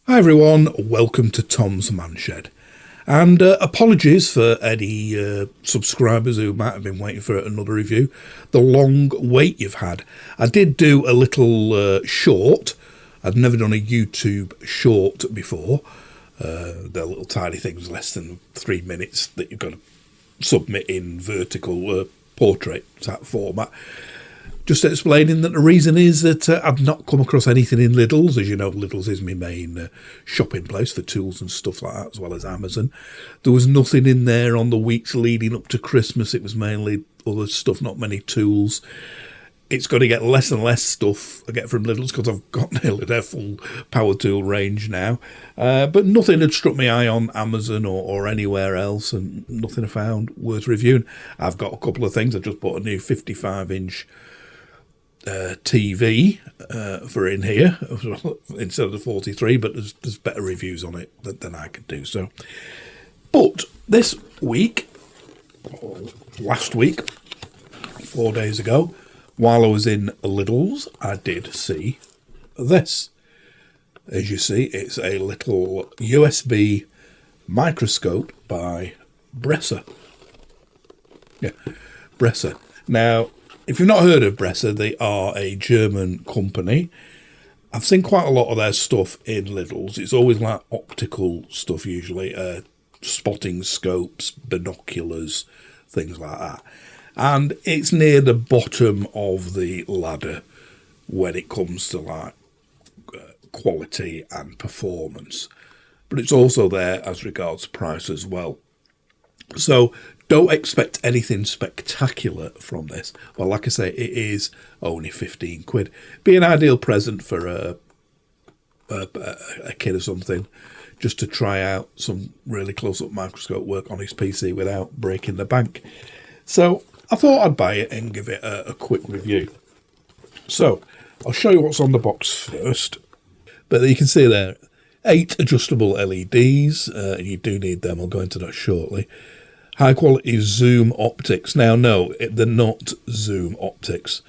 Hi everyone, welcome to Tom's Manshed. And apologies for any subscribers who might have been waiting for another review. The long wait you've had. I did do a little short. I'd never done a YouTube short before. They're little tiny things, less than 3 minutes, that you've got to submit in vertical portrait type format. Just explaining that the reason is that I've not come across anything in Lidl's. As you know, Lidl's is my main shopping place for tools and stuff like that, as well as Amazon. There was nothing in there on the weeks leading up to Christmas. It was mainly other stuff, not many tools. It's going to get less and less stuff I get from Lidl's because I've got nearly their full power tool range now. But nothing had struck my eye on Amazon or anywhere else, and nothing I found worth reviewing. I've got a couple of things. I just bought a new 55-inch TV for in here instead of the 43, but there's better reviews on it than I could do. So, but this week, or last week, 4 days ago, while I was in Lidl's, I did see this. As you see, it's a little USB microscope by Bresser. Yeah, Bresser. Now, if you've not heard of Bresser, they are a German company. I've seen quite a lot of their stuff in Lidl's. It's always like optical stuff usually, spotting scopes, binoculars, things like that. And it's near the bottom of the ladder when it comes to like quality and performance. But it's also there as regards price as well. So don't expect anything spectacular from this. Well, like I say, it is only 15 quid. Be an ideal present for a kid or something, just to try out some really close-up microscope work on his PC without breaking the bank. So I thought I'd buy it and give it a quick review. So I'll show you what's on the box first. But you can see there, 8 adjustable LEDs. You do need them. I'll go into that shortly. High quality zoom optics. Now, no, they're not zoom optics.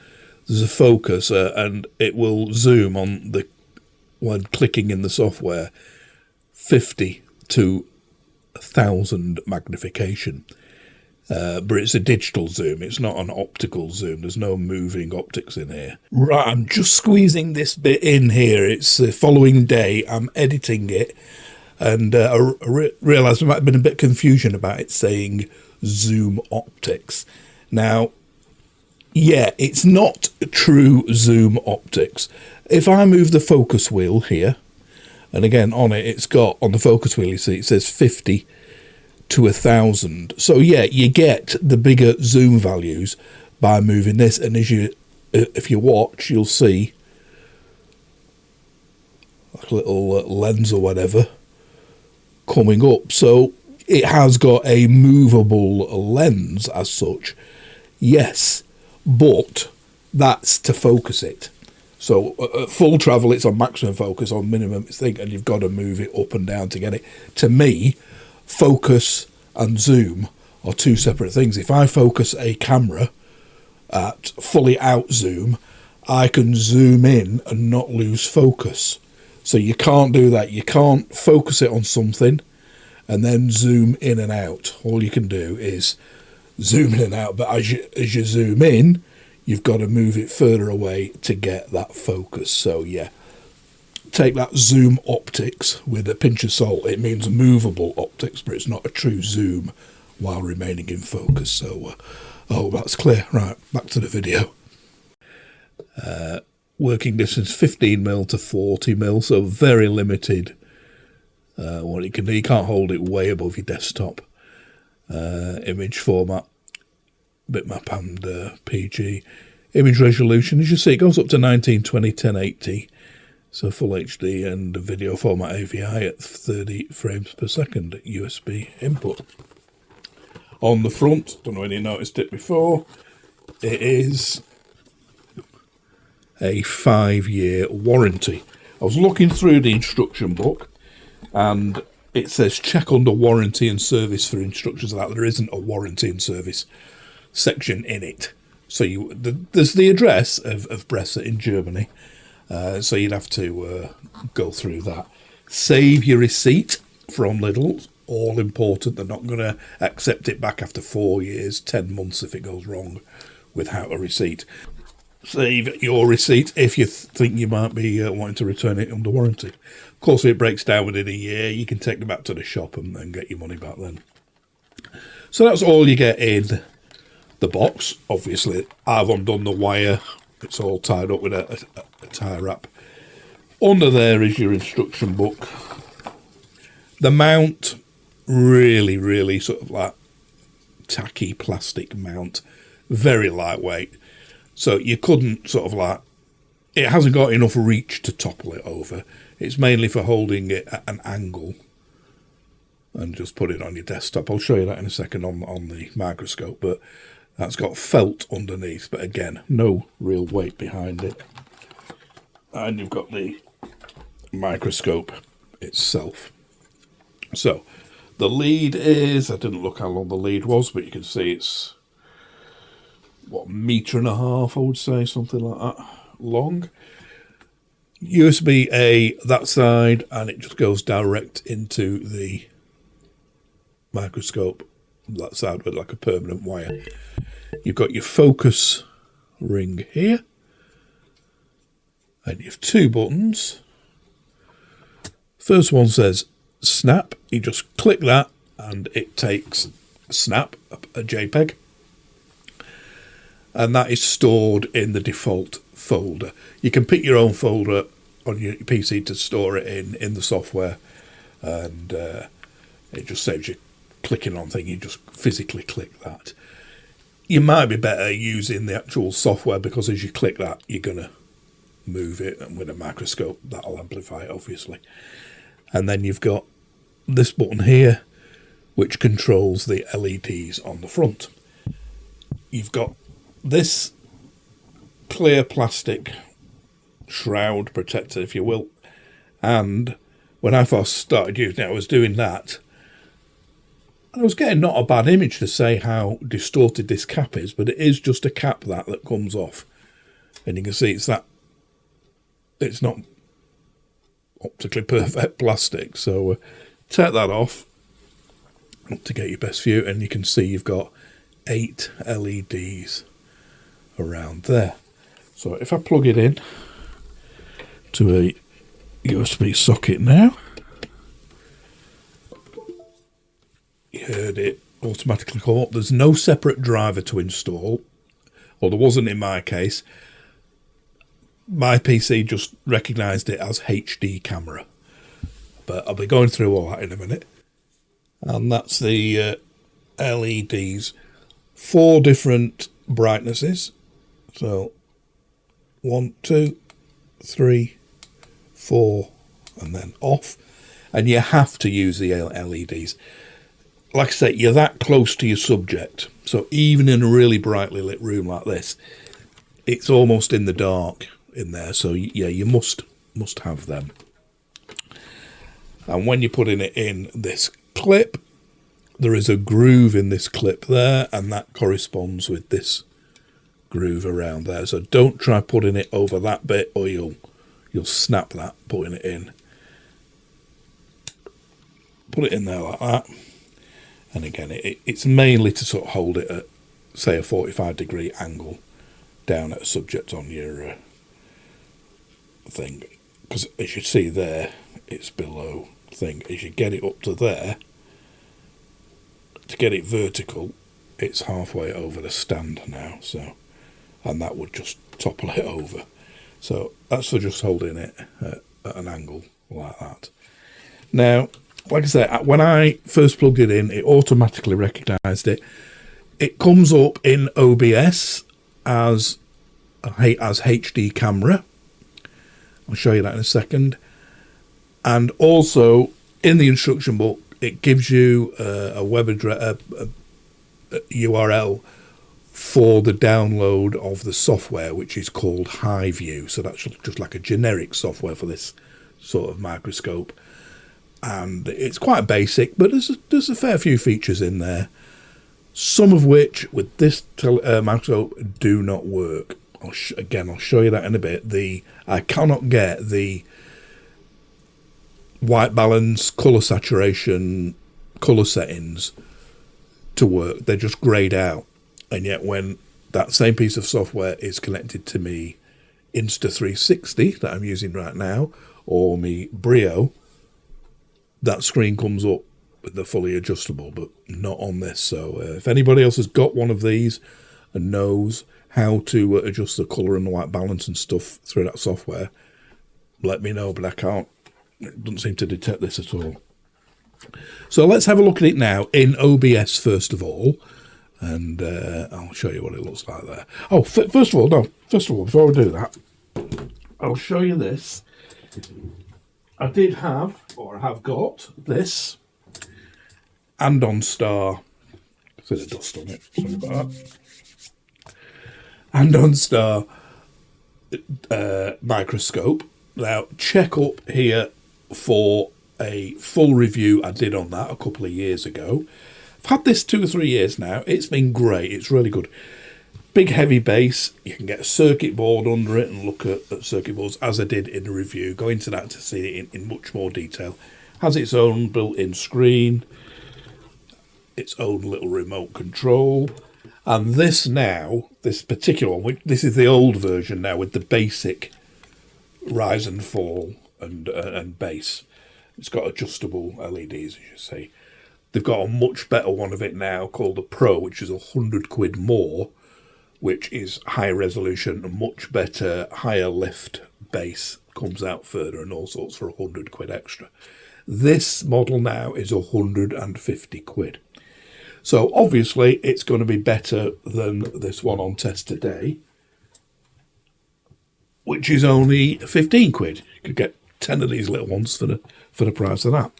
There's a focus and it will zoom on when clicking in the software, 50 to 1000 magnification. But it's a digital zoom. It's not an optical zoom. There's no moving optics in here. Right, I'm just squeezing this bit in here. It's the following day. I'm editing it. And I realised there might have been a bit of confusion about it saying zoom optics. Now, yeah, it's not true zoom optics. If I move the focus wheel here, and again on it, it's got, on the focus wheel, you see, it says 50 to 1000. So yeah, you get the bigger zoom values by moving this. And if you watch, you'll see like a little lens or whatever coming up. So it has got a movable lens as such, yes, but that's to focus it. So at full travel it's on maximum focus, on minimum it's thing, and you've got to move it up and down to get it. To me, focus and zoom are two separate things. If I focus a camera at fully out zoom, I can zoom in and not lose focus. So you can't do that. You can't focus it on something and then zoom in and out. All you can do is zoom in and out. But as you zoom in, you've got to move it further away to get that focus. So yeah, take that zoom optics with a pinch of salt. It means movable optics, but it's not a true zoom while remaining in focus. So I hope that's clear. Right, back to the video. Working distance 15mm to 40mm, so very limited what it can do. You can't hold it way above your desktop. Image format, bitmap and PG. Image resolution, as you see, it goes up to 1920 1080, so full HD, and video format AVI at 30 frames per second USB input. On the front, don't know whether you noticed it before, it is a 5-year warranty. I was looking through the instruction book and it says check under warranty and service for instructions like that. There isn't a warranty and service section in it. So there's the address of Bresser in Germany. So you'd have to go through that. Save your receipt from Lidl. All important. They're not going to accept it back after 4 years, 10 months if it goes wrong without a receipt. Save your receipt if you think you might be wanting to return it under warranty. Of course, if it breaks down within a year, you can take them back to the shop and get your money back then. So that's all you get in the box. Obviously, I've undone the wire. It's all tied up with a tie wrap. Under there is your instruction book. The mount, really sort of like tacky plastic mount. Very lightweight. So you couldn't sort of like, it hasn't got enough reach to topple it over. It's mainly for holding it at an angle and just put it on your desktop. I'll show you that in a second on the microscope, but that's got felt underneath, but again, no real weight behind it. And you've got the microscope itself. So the lead is, I didn't look how long the lead was, but you can see it's, what, 1.5 meters, I would say, something like that, long. USB-A that side, and it just goes direct into the microscope that side with like a permanent wire. You've got your focus ring here, and you have 2 buttons. First one says snap. You just click that and it takes snap, a JPEG, and that is stored in the default folder. You can pick your own folder on your PC to store it in the software, and it just saves you clicking on thing. You just physically click that. You might be better using the actual software, because as you click that, you're going to move it, and with a microscope that'll amplify it, obviously. And then you've got this button here which controls the LEDs on the front. You've got this clear plastic shroud protector, if you will, and when I first started using it, I was doing that, and I was getting not a bad image to say how distorted this cap is, but it is just a cap that comes off, and you can see it's not optically perfect plastic. So take that off to get your best view, and you can see you've got 8 LEDs around there. So if I plug it in to a USB socket now, you heard it automatically come up. There's no separate driver to install, or there wasn't in my case. My PC just recognised it as HD camera, but I'll be going through all that in a minute. And that's the LEDs, 4 different brightnesses. So 1, 2, 3, 4, and then off. And you have to use the LEDs. Like I say, you're that close to your subject, so even in a really brightly lit room like this, it's almost in the dark in there. So yeah, you must have them. And when you're putting it in this clip, there is a groove in this clip there, and that corresponds with this groove around there. So don't try putting it over that bit, or you'll snap that putting it in. Put it in there like that. And again, it's mainly to sort of hold it at, say, a 45-degree angle down at a subject on your thing. Because as you see there, it's below thing. As you get it up to there, to get it vertical, it's halfway over the stand now. So, and that would just topple it over. So that's for just holding it at an angle like that. Now, like I said, when I first plugged it in, it automatically recognised it. It comes up in OBS as HD camera. I'll show you that in a second. And also, in the instruction book, it gives you a web address, a URL for the download of the software, which is called HIVIEW. So that's just like a generic software for this sort of microscope. And it's quite basic, but there's a fair few features in there, some of which with this microscope do not work. I'll show you that in a bit. I cannot get the white balance, colour saturation, colour settings to work. They're just greyed out. And yet when that same piece of software is connected to me Insta360 that I'm using right now, or me Brio, that screen comes up with the fully adjustable, but not on this. So if anybody else has got one of these and knows how to adjust the colour and the white balance and stuff through that software, let me know, but I can't. It doesn't seem to detect this at all. So let's have a look at it now in OBS first of all, and I'll show you what it looks like there. Oh, first of all, before we do that, I'll show you this. I did have, or I have got, this Andon Star. There's a bit of dust on it, sorry about that. Andon Star microscope. Now, check up here for a full review I did on that a couple of years ago. I've had this 2 or 3 years now. It's been great. It's really good. Big heavy base. You can get a circuit board under it and look at circuit boards, as I did in the review. Go into that to see it in much more detail. Has its own built-in screen, its own little remote control. And this now, this particular one, this is the old version now with the basic rise and fall and base. It's got adjustable LEDs, as you see. They've got a much better one of it now called the Pro, which is £100 more, which is high resolution, a much better, higher lift base, comes out further and all sorts for £100 extra. This model now is £150. So obviously it's going to be better than this one on test today, which is only £15. You could get 10 of these little ones for the price of that.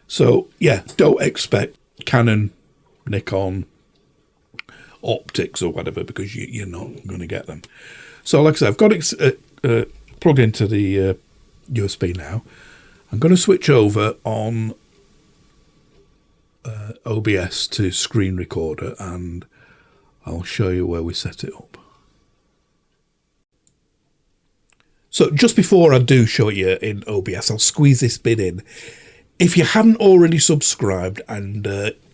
So yeah, don't expect Canon, Nikon, optics or whatever, because you're not going to get them. So like I said, I've got it plugged into the USB now. I'm going to switch over on OBS to screen recorder, and I'll show you where we set it up. So just before I do show you in OBS, I'll squeeze this bit in. If you haven't already subscribed and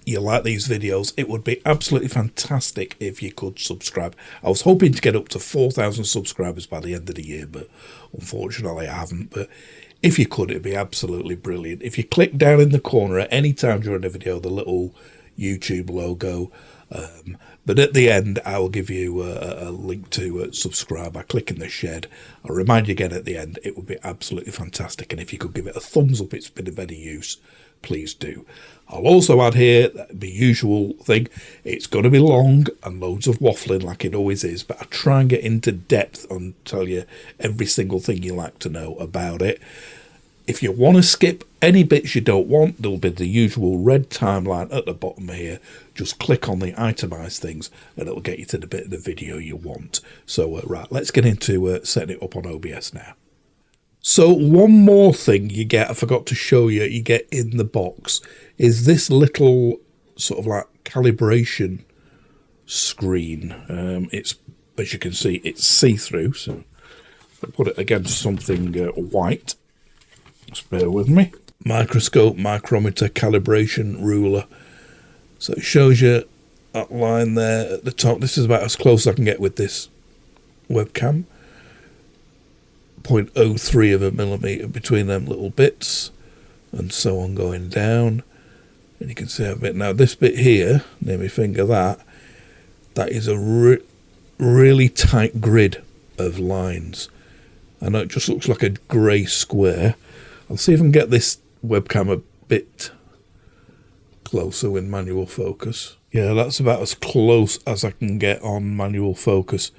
you like these videos, it would be absolutely fantastic if you could subscribe. I was hoping to get up to 4,000 subscribers by the end of the year, but unfortunately I haven't. But if you could, it'd be absolutely brilliant. If you click down in the corner at any time during the video, the little YouTube logo, but at the end I will give you a link to subscribe by clicking the shed. I'll remind you again at the end, it would be absolutely fantastic, and if you could give it a thumbs up, it's been of any use, please do. I'll also add here the usual thing. It's going to be long and loads of waffling like it always is, but I try and get into depth and tell you every single thing you like to know about it. If you want to skip any bits you don't want, there'll be the usual red timeline at the bottom here. Just click on the itemized things and it'll get you to the bit of the video you want. So right, let's get into setting it up on OBS now. So one more thing you get, I forgot to show you, you get in the box, is this little sort of like calibration screen. It's, as you can see, it's see-through, so I'll put it against something white. Just bear with me. Microscope, micrometer, calibration ruler. So it shows you that line there at the top. This is about as close as I can get with this webcam. 0.03 of a millimetre between them little bits, and so on going down. And you can see a bit now. This bit here, near my finger, that is a really tight grid of lines. I know it just looks like a grey square. I'll see if I can get this webcam a bit closer with manual focus. Yeah, that's about as close as I can get on manual focus.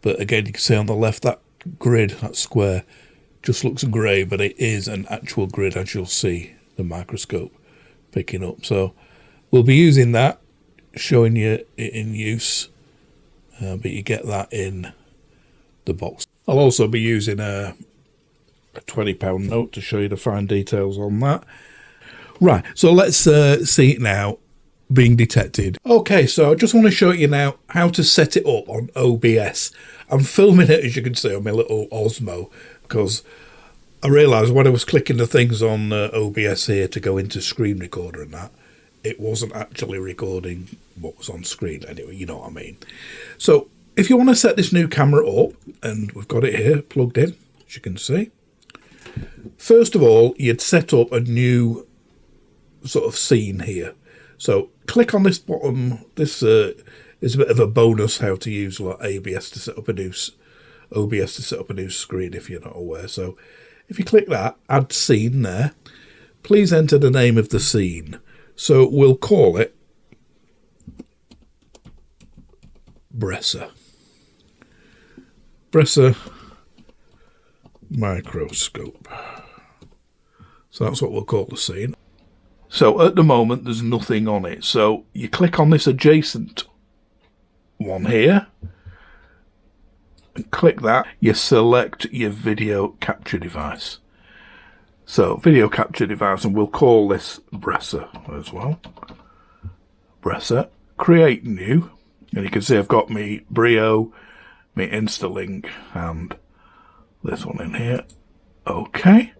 But again, you can see on the left, that grid, that square, just looks grey, but it is an actual grid, as you'll see the microscope picking up. So we'll be using that, showing you it in use, but you get that in the box. I'll also be using a £20 note to show you the fine details on that. Right, so let's see it now being detected. Okay, so I just want to show you now how to set it up on OBS. I'm filming it, as you can see, on my little Osmo, because I realised when I was clicking the things on OBS here to go into screen recorder and that, it wasn't actually recording what was on screen anyway, you know what I mean. So if you want to set this new camera up, and we've got it here plugged in, as you can see. First of all, you'd set up a new sort of scene here. So click on this bottom. This is a bit of a bonus how to use like OBS to set up a new screen if you're not aware. So if you click that, add scene there, please enter the name of the scene. So we'll call it Bresser Microscope. So that's what we'll call the scene. So at the moment there's nothing on it. So you click on this adjacent one here and click that. You select your video capture device. So video capture device, and we'll call this Bresser as well. Bresser, create new, and you can see I've got me Brio, me Instalink, and this one in here. Okay.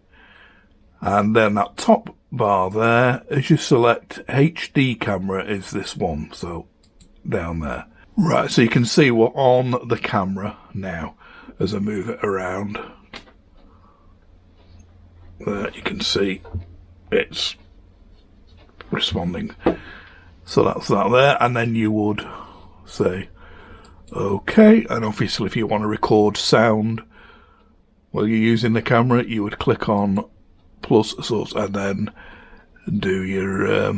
And then that top bar there, as you select HD camera, is this one, so down there. Right, so you can see we're on the camera now as I move it around. There you can see it's responding. So that's that there, and then you would say okay, and obviously if you want to record sound while you're using the camera, you would click on plus source and then do your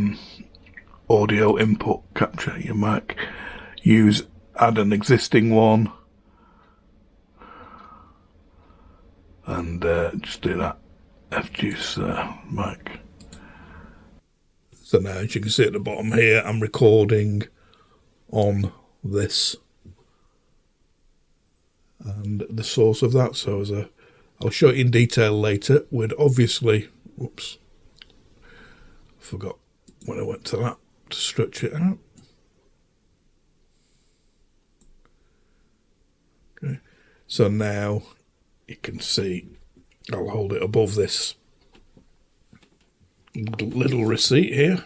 audio input capture, your mic. Add an existing one and just do that F-Juice mic. So now as you can see at the bottom here, I'm recording on this and the source of that. So I'll show it in detail later. We'd obviously, whoops, forgot when I went to that to stretch it out. Okay, so now you can see, I'll hold it above this little receipt here.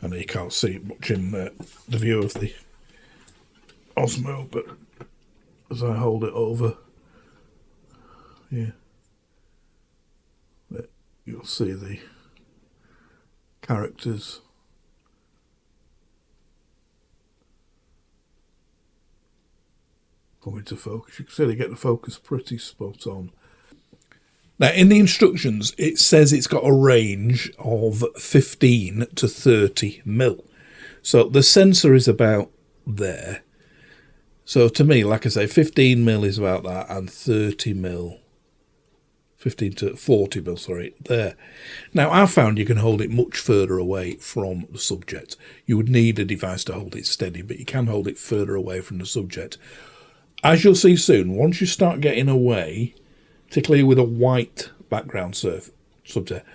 I know you can't see much in the view of the Osmo, but as I hold it over here, you'll see the characters. Coming to focus. You can see they get the focus pretty spot on. Now in the instructions it says it's got a range of 15 to 30 mil. So the sensor is about there. So to me, like I say, 15 mil is about that, and 30 mil, 15 to 40 mil, sorry, there. Now I've found you can hold it much further away from the subject. You would need a device to hold it steady, but you can hold it further away from the subject. As you'll see soon, once you start getting away, particularly with a white background subject,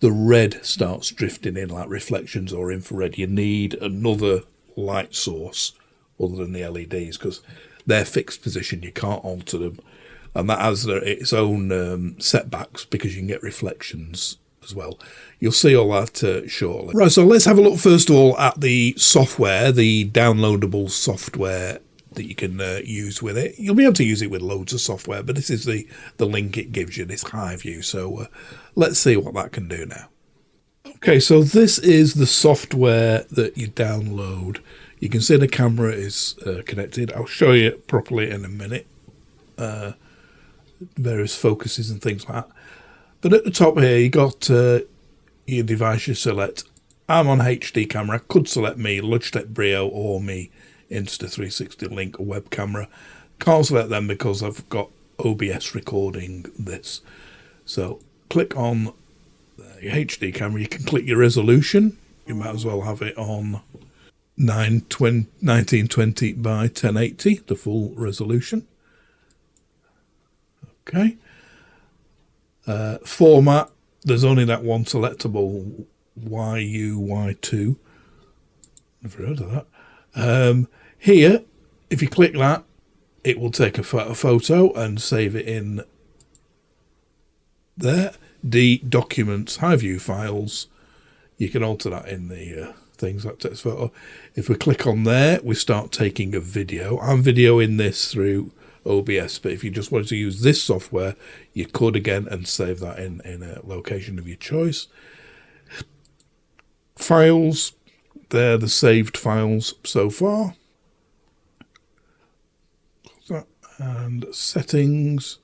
the red starts drifting in like reflections or infrared. You need another light source other than the LEDs because they're fixed position. You can't alter them. And that has its own setbacks because you can get reflections as well. You'll see all that shortly. Right, so let's have a look first of all at the software, the downloadable software that you can use with it. You'll be able to use it with loads of software, but this is the link it gives you, this HIVIEW. So let's see what that can do now. Okay, so this is the software that you download. You can see the camera is connected. I'll show you it properly in a minute. Various focuses and things like that. But at the top here, you got your device you select. I'm on HD camera. I could select me Logitech Brio or me Insta360 Link web camera. Can't select them because I've got OBS recording this. So click on your HD camera. You can click your resolution. You might as well have it on 1920 by 1080, the full resolution. Okay. Format, there's only that one selectable YUY2. Never heard of that. Here, if you click that, it will take a photo and save it in there. D, documents, HIVIEW files. You can alter that in the things like text photo. If we click on there, we start taking a video. I'm videoing this through OBS, but if you just wanted to use this software, you could again and save that in a location of your choice. Files, they're the saved files so far. And settings.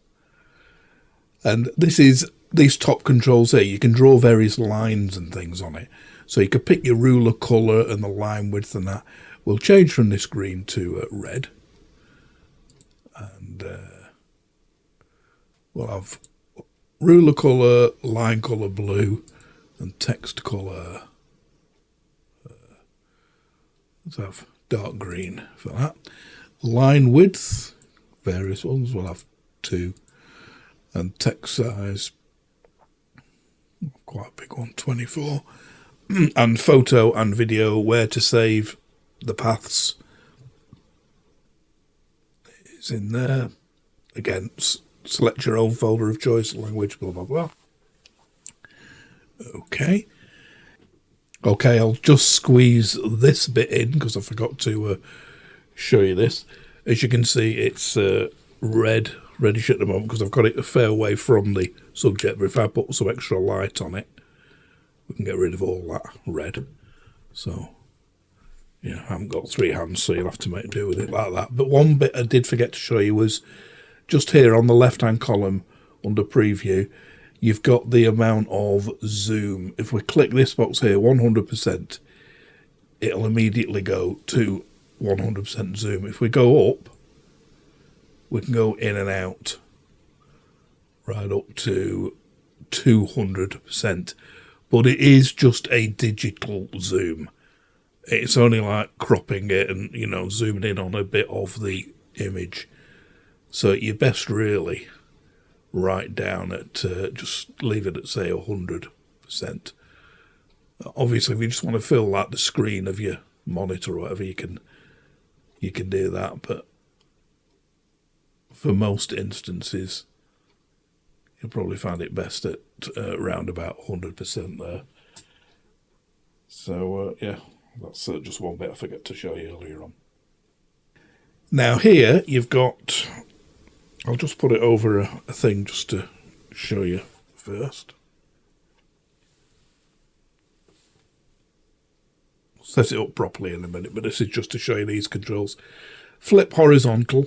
And this is these top controls here. You can draw various lines and things on it. So you could pick your ruler colour and the line width, and that will change from this green to red. And we'll have ruler colour, line colour blue, and text colour. Let's have dark green for that. Line width, various ones, we'll have 2. And text size, quite a big one, 24. And photo and video, where to save the paths is in there. Again, select your own folder of choice, language, blah, blah, blah. Okay. Okay, I'll just squeeze this bit in because I forgot to show you this. As you can see, it's reddish at the moment because I've got it a fair way from the subject, but if I put some extra light on it, we can get rid of all that red. So, yeah, I haven't got 3 hands, so you'll have to make do with it like that. But one bit I did forget to show you was just here on the left-hand column under preview, you've got the amount of zoom. If we click this box here, 100%, it'll immediately go to 100% zoom. If we go up, we can go in and out right up to 200%. But it is just a digital zoom. It's only like cropping it and, you know, zooming in on a bit of the image. So you're best really right down at, just leave it at, say, 100%. Obviously, if you just want to fill like the screen of your monitor or whatever, you can do that. But for most instances, you'll probably find it best at around about 100% there. So, yeah, that's just one bit I forgot to show you earlier on. Now here you've got, I'll just put it over a thing just to show you first. Set it up properly in a minute, but this is just to show you these controls. Flip horizontal,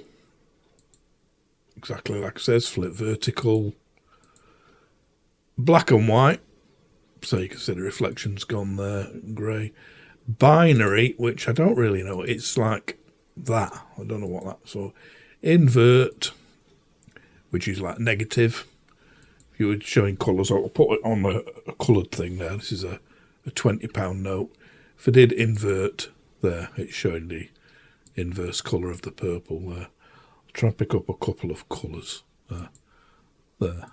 exactly like it says, flip vertical. Black and white, so you can see the reflection's gone there, grey. Binary, which I don't really know, it's like that, I don't know what that's for. Invert, which is like negative. If you were showing colours, I'll put it on a coloured thing there. This is a £20 note. If I did invert there, it's showing the inverse colour of the purple there. I'll try and pick up a couple of colours there.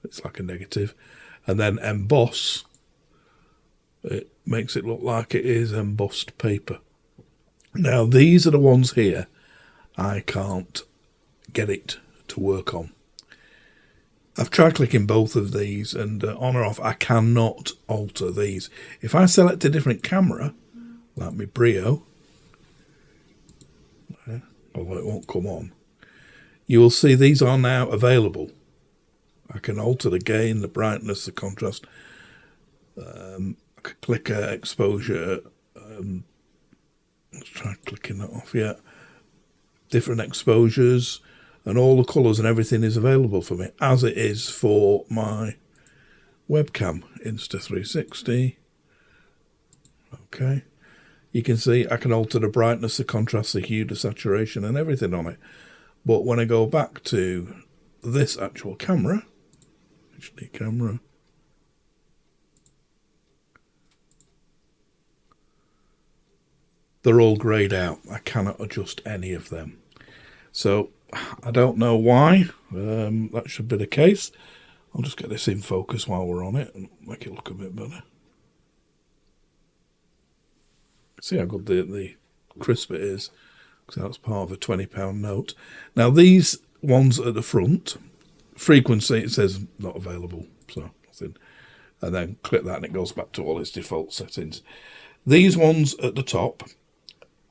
It's like a negative. And then emboss, it makes it look like it is embossed paper. Now these are the ones here I can't get it to work on. I've tried clicking both of these, and on or off I cannot alter these. If I select a different camera, like my Brio, although it won't come on, you will see these are now available. I can alter the gain, the brightness, the contrast. I could click exposure. Let's try clicking that off. Yeah, different exposures, and all the colours and everything is available for me, as it is for my webcam, Insta360. Okay, you can see I can alter the brightness, the contrast, the hue, the saturation, and everything on it. But when I go back to this actual camera, HD camera, they're all greyed out. I cannot adjust any of them. So I don't know why. That should be the case. I'll just get this in focus while we're on it and make it look a bit better. See how good the crisp it is, because that's part of a £20 note. Now these ones at the front, frequency, it says not available, so nothing. And then click that and it goes back to all its default settings. These ones at the top,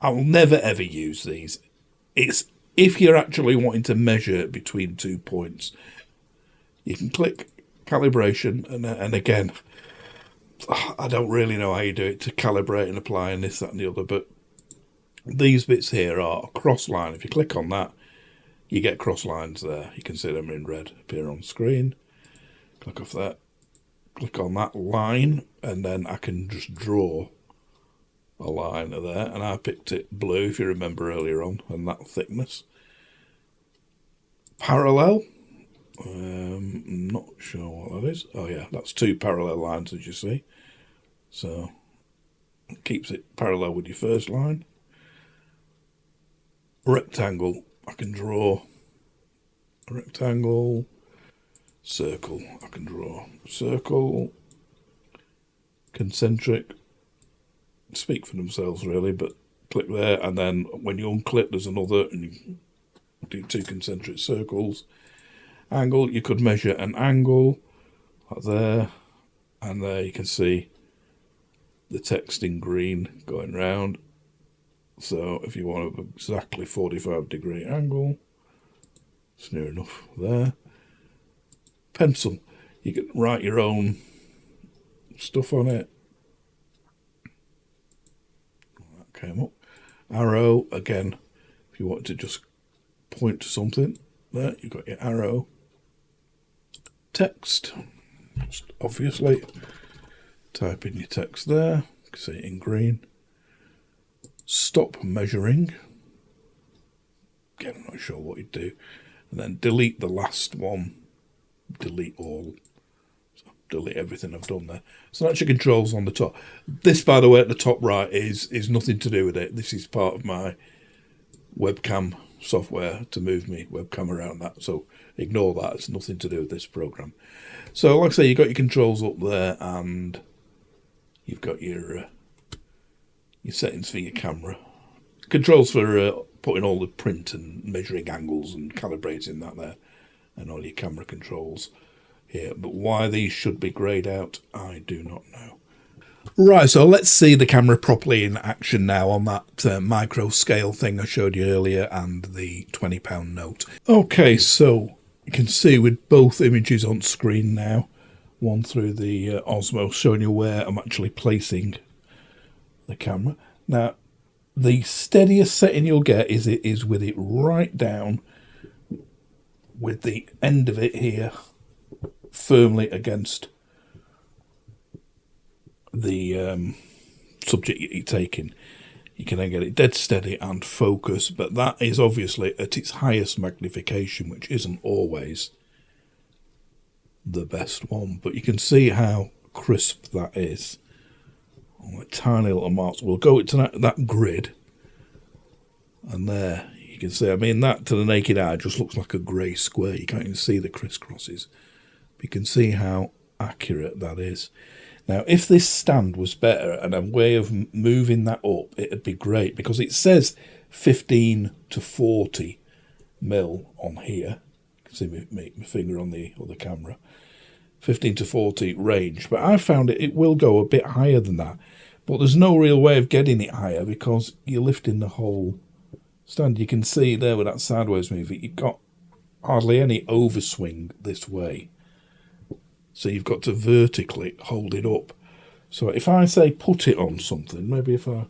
I will never ever use these. It's if you're actually wanting to measure between 2 points, you can click calibration, and again, I don't really know how you do it to calibrate and apply and this, that and the other, but these bits here are a cross line. If you click on that, you get cross lines there. You can see them in red appear on screen. Click off that, click on that line, and then I can just draw a line there, and I picked it blue, if you remember earlier on, and that thickness. Parallel, not sure what that is. Oh yeah, that's 2 parallel lines, as you see. So it keeps it parallel with your first line. Rectangle, I can draw a rectangle. Circle, I can draw a circle. Concentric, speak for themselves really, but click there, and then when you unclick there's another, and you do 2 concentric circles. Angle, you could measure an angle like there, and there you can see the text in green going round. So if you want an exactly 45-degree angle, it's near enough there. Pencil, you can write your own stuff on it. That came up. Arrow, again, if you want to just point to something, there you've got your arrow. Text, just obviously type in your text there, you can see it in green. Stop measuring, again I'm not sure what you do, and then delete the last one, delete all, so delete everything I've done there. So that's your controls on the top. This, by the way, at the top right is nothing to do with it. This is part of my webcam software to move me webcam around that, so ignore that, it's nothing to do with this program. So like I say, you've got your controls up there, and you've got your settings for your camera, controls for putting all the print and measuring angles and calibrating that there, and all your camera controls here. But why these should be greyed out, I do not know. Right, so let's see the camera properly in action now on that micro scale thing I showed you earlier and the £20 note. Okay, so you can see with both images on screen now, one through the Osmo showing you where I'm actually placing the camera. Now, the steadiest setting you'll get is with it right down, with the end of it here firmly against the subject you're taking. You can then get it dead steady and focus, but that is obviously at its highest magnification, which isn't always the best one, but you can see how crisp that is on the tiny little marks. We'll go to that grid, and there you can see, I mean, that to the naked eye just looks like a grey square. You can't even see the crisscrosses, but you can see how accurate that is. Now, if this stand was better and a way of moving that up, it'd be great, because it says 15 to 40 mil on here. You can see my finger on the other camera. 15 to 40 range, but I found it will go a bit higher than that. But there's no real way of getting it higher because you're lifting the whole stand. You can see there with that sideways movement, you've got hardly any overswing this way. So you've got to vertically hold it up. So if I say put it on something, maybe if I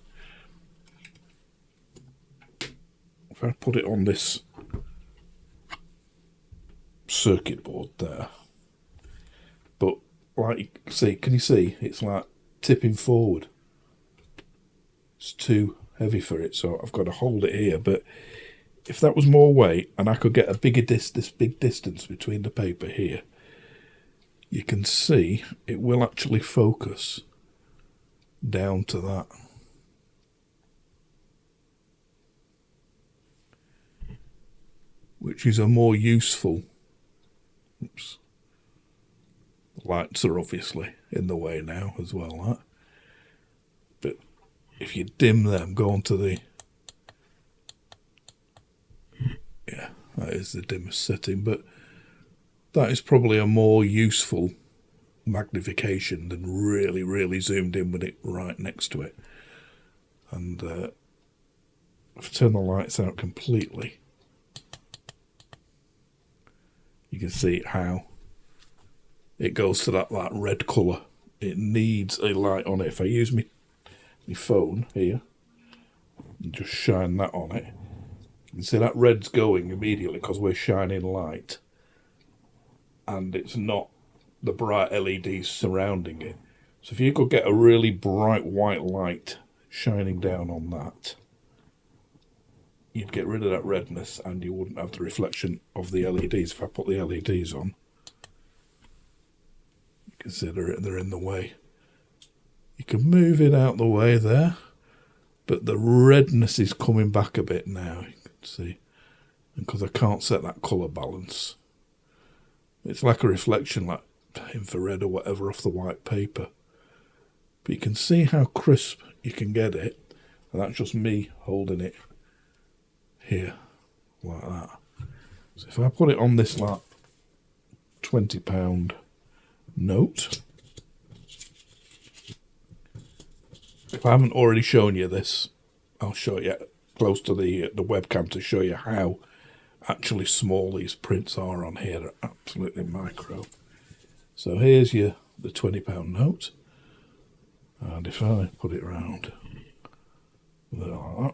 put it on this circuit board there, but like you see, can you see it's like tipping forward? It's too heavy for it, so I've got to hold it here. But if that was more weight and I could get a bigger this big distance between the paper here, you can see it will actually focus down to that. Which is a more useful, oops, lights are obviously in the way now as well, that. But if you dim them, go on to the, yeah, that is the dimmest setting, but that is probably a more useful magnification than really zoomed in with it right next to it. And if I turn the lights out completely, you can see how it goes to that red colour. It needs a light on it. If I use my phone here and just shine that on it, you can see that red's going immediately because we're shining light, and it's not the bright LEDs surrounding it. So if you could get a really bright white light shining down on that, you'd get rid of that redness and you wouldn't have the reflection of the LEDs. If I put the LEDs on, you can see they're in the way. You can move it out the way there, but the redness is coming back a bit now, you can see, because I can't set that colour balance. It's like a reflection, like infrared or whatever, off the white paper. But you can see how crisp you can get it, and that's just me holding it here like that. So if I put it on this like £20 note, if I haven't already shown you this, I'll show you close to the webcam to show you how actually small these prints are on here. They're absolutely micro. So here's the £20 note, and if I put it round there like that,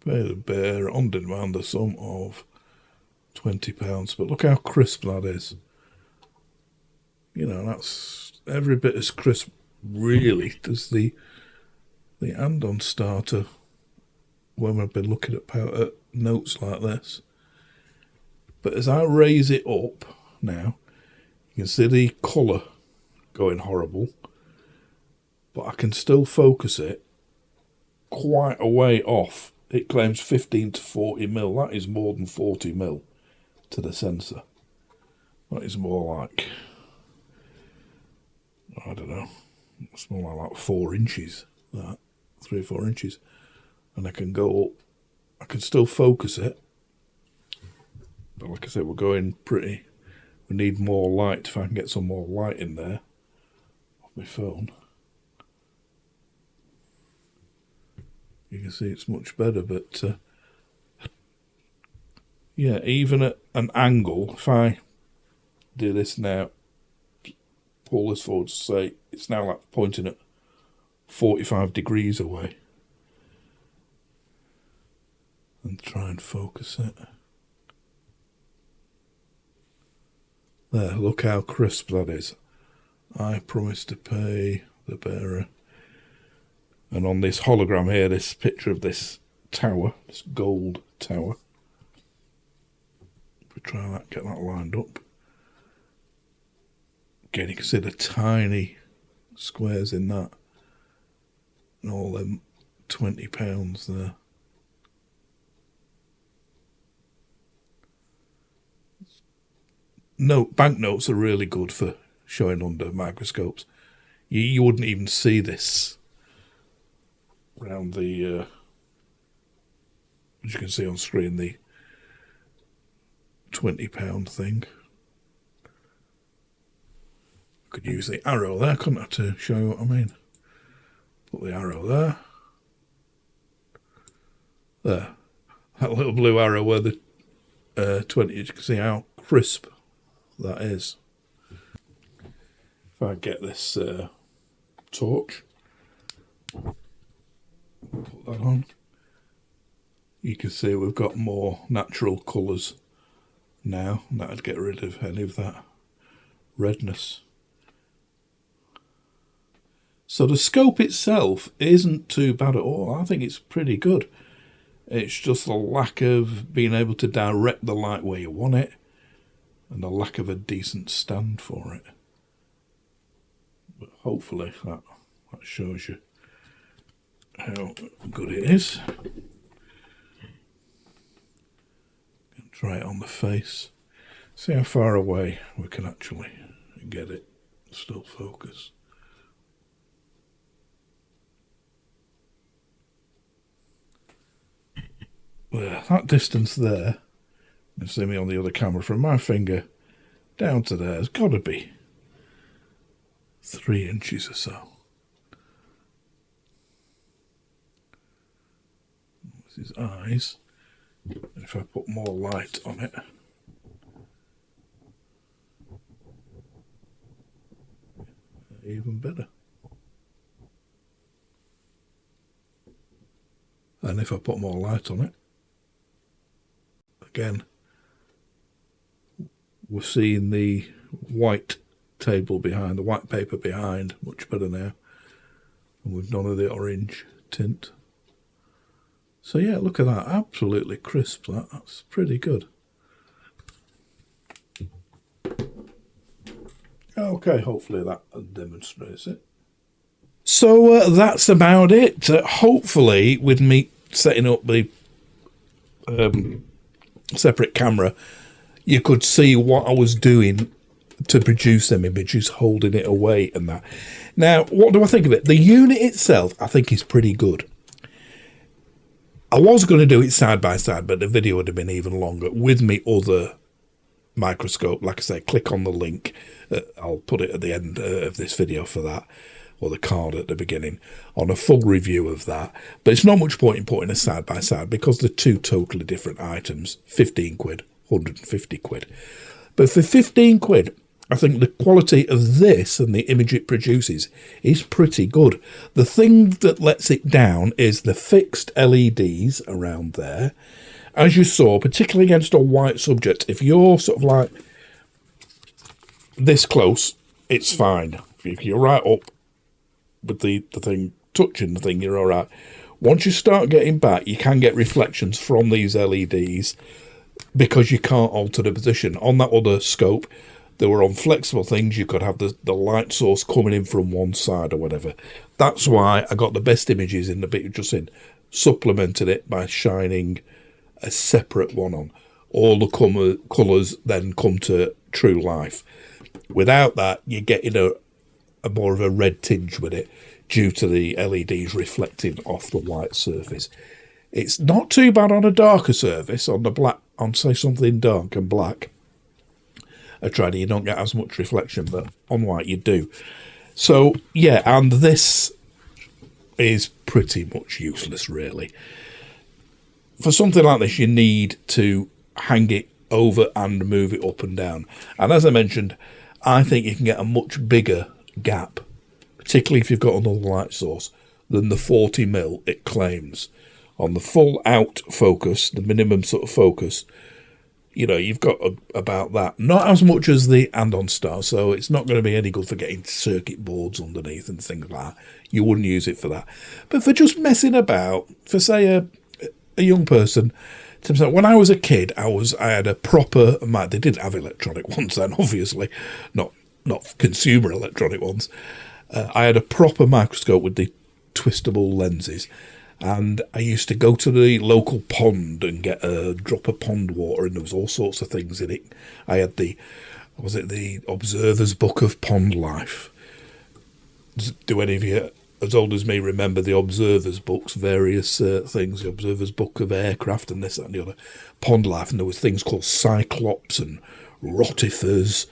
pay the bearer on demand the sum of £20. But look how crisp that is. You know, that's every bit as crisp really as the andon starter when I've been looking at notes like this. But as I raise it up now, you can see the colour going horrible, but I can still focus it quite a way off. It claims 15 to 40 mil. That is more than 40 mil to the sensor. That is more like, I don't know, it's more like 4 inches, that 3 or 4 inches, and I can go up. I can still focus it, but like I said, we're going pretty. We need more light. If I can get some more light in there off my phone, you can see it's much better. But yeah, even at an angle, if I do this now, pull this forward to say it's now like pointing at 45 degrees away, and try and focus it. There, look how crisp that is. I promised to pay the bearer. And on this hologram here, this picture of this tower, this gold tower, if we try that, get that lined up. Again, you can see the tiny squares in that, and all them £20 there. Banknotes are really good for showing under microscopes. You wouldn't even see this around the, as you can see on screen, the £20 thing. I could use the arrow there, couldn't I, to show you what I mean? Put the arrow there. There. That little blue arrow where the 20, you can see how crisp that is. If I get this torch, put that on, you can see we've got more natural colours now. That'd get rid of any of that redness. So the scope itself isn't too bad at all. I think it's pretty good. It's just the lack of being able to direct the light where you want it, and the lack of a decent stand for it. But hopefully that shows you how good it is. Try it on the face. See how far away we can actually get it still focus. that distance there, you see me on the other camera, from my finger down to there has got to be 3 inches or so. This is eyes. And if I put more light on it, even better. And if I put more light on it, again, we're seeing the white table behind, the white paper behind, much better now. And we've none of the orange tint. So yeah, look at that, absolutely crisp. That's pretty good. Okay, hopefully that demonstrates it. So that's about it. Hopefully, with me setting up the separate camera, you could see what I was doing to produce them images, holding it away and that. Now, what do I think of it? The unit itself, I think, is pretty good. I was going to do it side by side, but the video would have been even longer with me other microscope. Like I say, click on the link. I'll put it at the end of this video for that, or the card at the beginning, on a full review of that. But it's not much point in putting a side by side because they're two totally different items. 15 quid, 150 quid. But for 15 quid, I think the quality of this and the image it produces is pretty good. The thing that lets it down is the fixed LEDs around there. As you saw, particularly against a white subject, if you're sort of like this close, it's fine. If you're right up with the thing, touching the thing, you're all right. Once you start getting back, you can get reflections from these LEDs because you can't alter the position. On that other scope, they were on flexible things. You could have the light source coming in from one side or whatever. That's why I got the best images in the bit just in. Supplemented it by shining a separate one on. All the colours then come to true life. Without that, you're getting a more of a red tinge with it due to the LEDs reflecting off the white surface. It's not too bad on a darker surface, on the black, on say something dark and black. I tried it, you don't get as much reflection, but on white you do. So yeah, and this is pretty much useless really. For something like this, you need to hang it over and move it up and down. And as I mentioned, I think you can get a much bigger gap, particularly if you've got another light source, than the 40mm it claims. On the full out focus, the minimum sort of focus, you know, you've got about that. Not as much as the Andon Star, so it's not going to be any good for getting circuit boards underneath and things like that. You wouldn't use it for that. But for just messing about, for say a young person, when I was a kid, I had a proper, they didn't have electronic ones then, obviously, not consumer electronic ones. I had a proper microscope with the twistable lenses, and I used to go to the local pond and get a drop of pond water, and there was all sorts of things in it. I had the Observer's Book of Pond Life. Do any of you as old as me remember the Observer's books, various things, the Observer's Book of Aircraft and this, that and the other, Pond Life, and there was things called Cyclops and Rotifers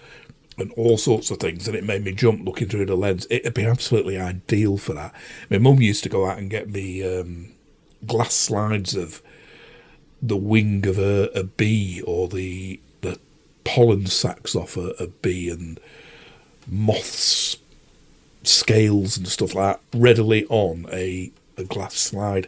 and all sorts of things, and it made me jump looking through the lens. It'd be absolutely ideal for that. My mum used to go out and get me glass slides of the wing of a bee, or the pollen sacs off a bee, and moths, scales and stuff like that, readily on a glass slide.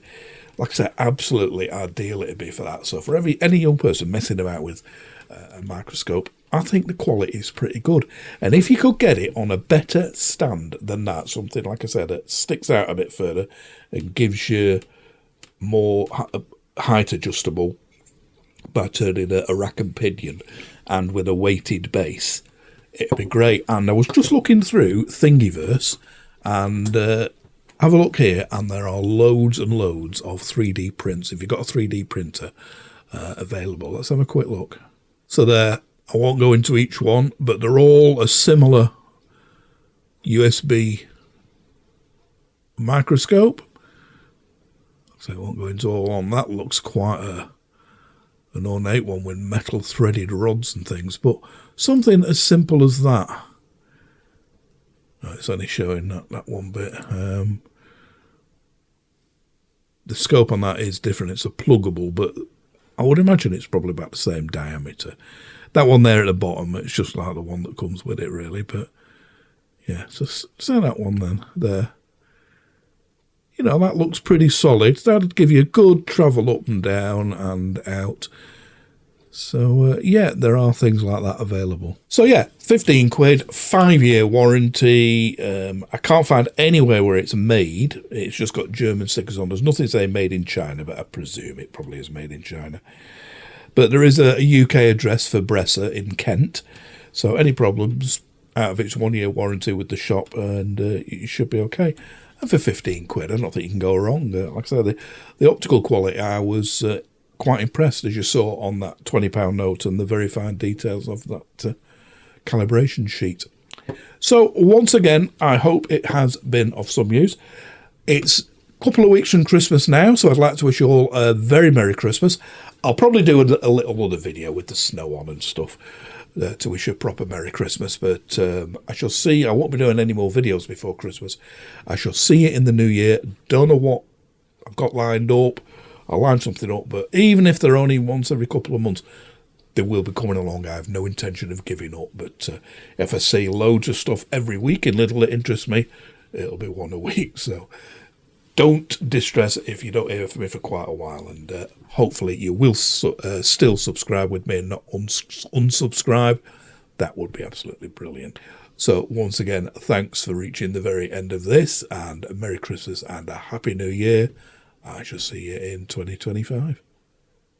Like I said, absolutely ideal it'd be for that. So for any young person messing about with a microscope, I think the quality is pretty good. And if you could get it on a better stand than that, something, like I said, that sticks out a bit further and gives you more height adjustable by turning a rack and pinion and with a weighted base, it'd be great. And I was just looking through Thingiverse, and have a look here, and there are loads and loads of 3D prints. If you've got a 3D printer available, let's have a quick look. So there, I won't go into each one, but they're all a similar USB microscope. So I won't go into all on that. Looks quite an ornate one with metal threaded rods and things, but something as simple as that. Oh, it's only showing that one bit. The scope on that is different. It's a pluggable, but I would imagine it's probably about the same diameter. That one there at the bottom, it's just like the one that comes with it, really. But yeah, so that one then there. You know, that looks pretty solid. That'd give you a good travel up and down and out. So, yeah, there are things like that available. So, yeah, 15 quid, 5-year warranty. I can't find anywhere where it's made. It's just got German stickers on. There's nothing saying made in China, but I presume it probably is made in China. But there is a UK address for Bresser in Kent. So any problems, out of its 1-year warranty with the shop, and you should be okay. And for 15 quid, I don't think you can go wrong. Like I said, the optical quality, I was quite impressed, as you saw on that £20 note and the very fine details of that calibration sheet. So once again, I hope it has been of some use. It's a couple of weeks from Christmas now, so I'd like to wish you all a very Merry Christmas. I'll probably do a little other video with the snow on and stuff to wish you a proper Merry Christmas, but I shall see. I won't be doing any more videos before Christmas. I shall see you in the new year. Don't know what I've got lined up. I'll line something up, but even if they're only once every couple of months, they will be coming along. I have no intention of giving up, but if I see loads of stuff every week in Lidl that interests me, it'll be one a week. So don't distress if you don't hear from me for quite a while, and hopefully you will still subscribe with me and not unsubscribe. That would be absolutely brilliant. So once again, thanks for reaching the very end of this, and a Merry Christmas and a Happy New Year. I shall see you in 2025.